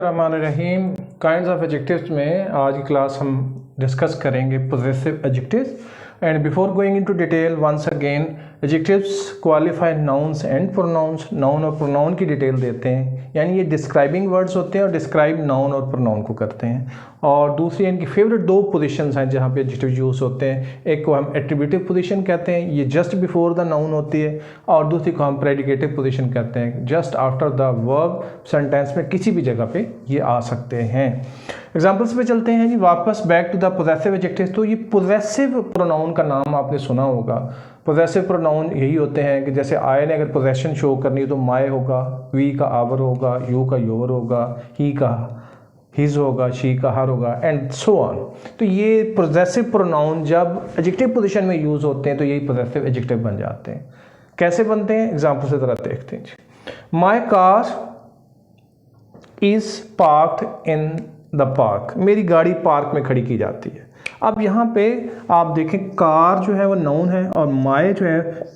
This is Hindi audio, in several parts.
रहीम काइंड्स ऑफ एडजेक्टिव्स में आज की क्लास हम डिस्कस करेंगे possessive adjectives and before going into detail once again adjectives qualify nouns and pronouns. Noun और प्रोनाउन की डिटेल देते हैं, यानी ये डिस्क्राइबिंग वर्ड्स होते हैं और डिस्क्राइब नाउन और प्रोनाउन को करते हैं। और दूसरी इनकी फेवरेट दो पोजीशंस हैं जहाँ पे एडजेक्टिव यूज़ होते हैं। एक को हम एट्रीब्यूटिव पोजीशन कहते हैं, ये जस्ट बिफोर द नाउन होती है, और दूसरी को हम प्रेडिकेटिव पोजीशन कहते हैं, just after the verb sentence में किसी भी जगह पे ये आ सकते हैं। एग्जाम्पल्स पे चलते हैं जी। वापस back to the possessive adjectives. तो ये पोजेसिव प्रोनाउन का नाम आपने सुना होगा। पोजेसिव प्रोनाउन यही होते हैं कि जैसे आई ने अगर पोजेशन शो करनी है तो माय होगा, वी का आवर होगा, यू का योवर होगा, ही का हिज होगा, शी का हर होगा, एंड सो ऑन। तो ये पोजेसिव प्रोनाउन जब एडजेक्टिव पोजीशन में यूज़ होते हैं तो यही पोजेसिव एडजेक्टिव बन जाते हैं। कैसे बनते हैं एग्जाम्पल से ज़रा देखते हैं जी। My car is parked in the park. मेरी गाड़ी पार्क में खड़ी की जाती है। अब यहाँ पे आप देखें कार जो है वो नाउन है और माय जो है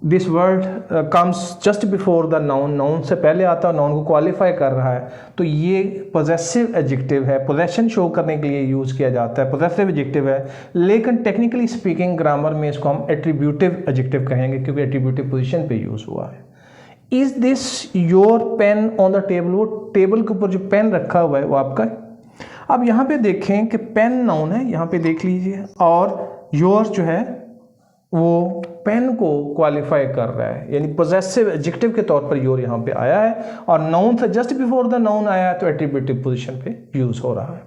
this word comes just before the noun. Noun से पहले आता है, नाउन को क्वालिफाई कर रहा है, तो ये पोजेसिव एडजेक्टिव है। पोजेशन शो करने के लिए यूज़ किया जाता है, पोजेसिव एडजेक्टिव है। लेकिन टेक्निकली स्पीकिंग ग्रामर में इसको हम एट्रीब्यूटिव एडजेक्टिव कहेंगे क्योंकि एट्रीब्यूटिव पोजीशन पे यूज़ हुआ है। Is this your pain on the table. वो टेबल के ऊपर जो पेन रखा हुआ है वो आपका है। अब यहाँ पे देखें कि पेन नाउन है, यहाँ पे देख लीजिए, और योर जो है वो पेन को क्वालिफाई कर रहा है, यानी पोजेसिव एडजेक्टिव के तौर पर योर यहाँ पे आया है और नाउन से जस्ट बिफोर द नाउन आया है तो एट्रीब्यूटिव पोजीशन पे यूज़ हो रहा है।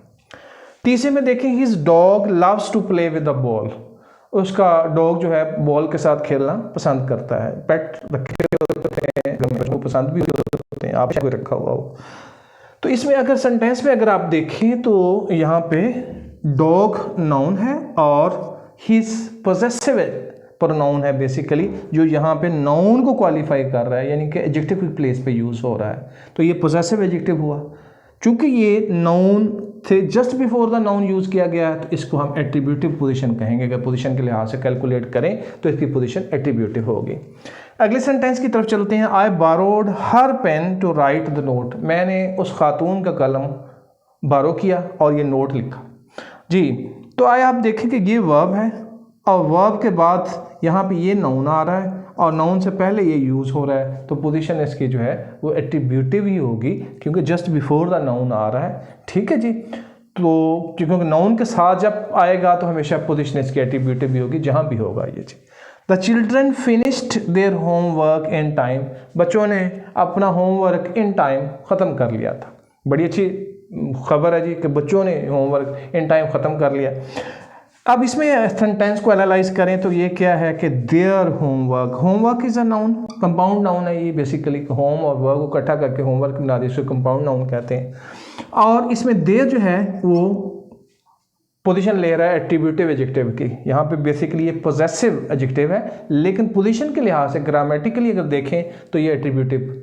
तीसरे में देखें his dog loves to play with the ball. उसका डॉग जो है बॉल के साथ खेलना पसंद करता है। पेट रखे होते हैं, को पसंद भी होते हैं, आप कोई रखा हुआ हो। तो इसमें अगर सेंटेंस में अगर आप देखें तो यहाँ पे डॉग नाउन है और हिज पोजेसिव प्रोनाउन है बेसिकली, जो यहाँ पे नाउन को क्वालिफाई कर रहा है, यानी कि एडजेक्टिव की प्लेस पे यूज़ हो रहा है, तो ये पोजेसिव एडजेक्टिव हुआ। चूंकि ये नाउन से just before the noun use किया गया है तो इसको हम एट्रीब्यूटिव पोजीशन कहेंगे। अगर पोजीशन के लिहाज से कैलकुलेट करें तो इसकी पोजीशन एट्रीब्यूटिव होगी। अगले सेंटेंस की तरफ चलते हैं। I borrowed her pen to write the note. मैंने उस खातून का कलम बारो किया और ये नोट लिखा जी। तो आए आप देखें कि ये वर्ब है और वर्ब के बाद यहाँ पे ये नाउन आ रहा है और नाउन से पहले ये यूज़ हो रहा है, तो पोजीशन इसकी जो है वो एट्रीब्यूटिव ही होगी क्योंकि जस्ट बिफोर द नाउन आ रहा है। ठीक है जी। तो क्योंकि नाउन के साथ जब आएगा तो हमेशा पोजीशन इसकी एट्रीब्यूटिव भी होगी जहाँ भी होगा ये जी। The children finished their homework in time. बच्चों ने अपना होमवर्क इन टाइम ख़त्म कर लिया था। बड़ी अच्छी खबर है जी कि बच्चों ने होमवर्क इन टाइम ख़त्म कर लिया। अब इसमें सेंटेंस को एनालाइज करें तो ये क्या है कि their homework. Homework is a noun, compound noun है ये बेसिकली। होम और वर्क को इकट्ठा करके होमवर्क बना दी, इसको कंपाउंड नाउन कहते हैं। और इसमें देयर जो है वो पोजीशन ले रहा है एट्रीब्यूटिव एडजेक्टिव की। यहाँ पे बेसिकली ये पोजेसिव एडजेक्टिव है, लेकिन पोजीशन के लिहाज से ग्रामेटिकली अगर देखें तो ये एट्रीब्यूटिव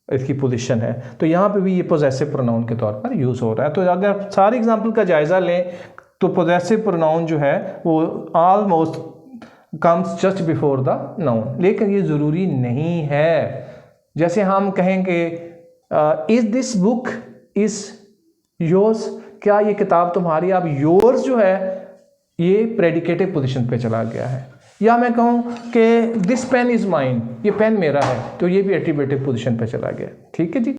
इसकी पोजीशन है, तो यहाँ पे भी ये पोजेसिव प्रोनाउन के तौर पर यूज़ हो रहा है। तो अगर सारे एग्जाम्पल का जायज़ा लें तो पोजेसिव प्रोनाउन जो है वो almost comes just before the noun, लेकिन ये ज़रूरी नहीं है। जैसे हम कहेंगे is this book is yours. क्या ये किताब तुम्हारी? अब योर्स जो है ये प्रेडिकेटिव पोजीशन पे चला गया है। या मैं कहूँ कि दिस पेन इज़ माइन, ये पेन मेरा है, तो ये भी एट्रीब्यूटिव पोजीशन पे चला गया। ठीक है जी।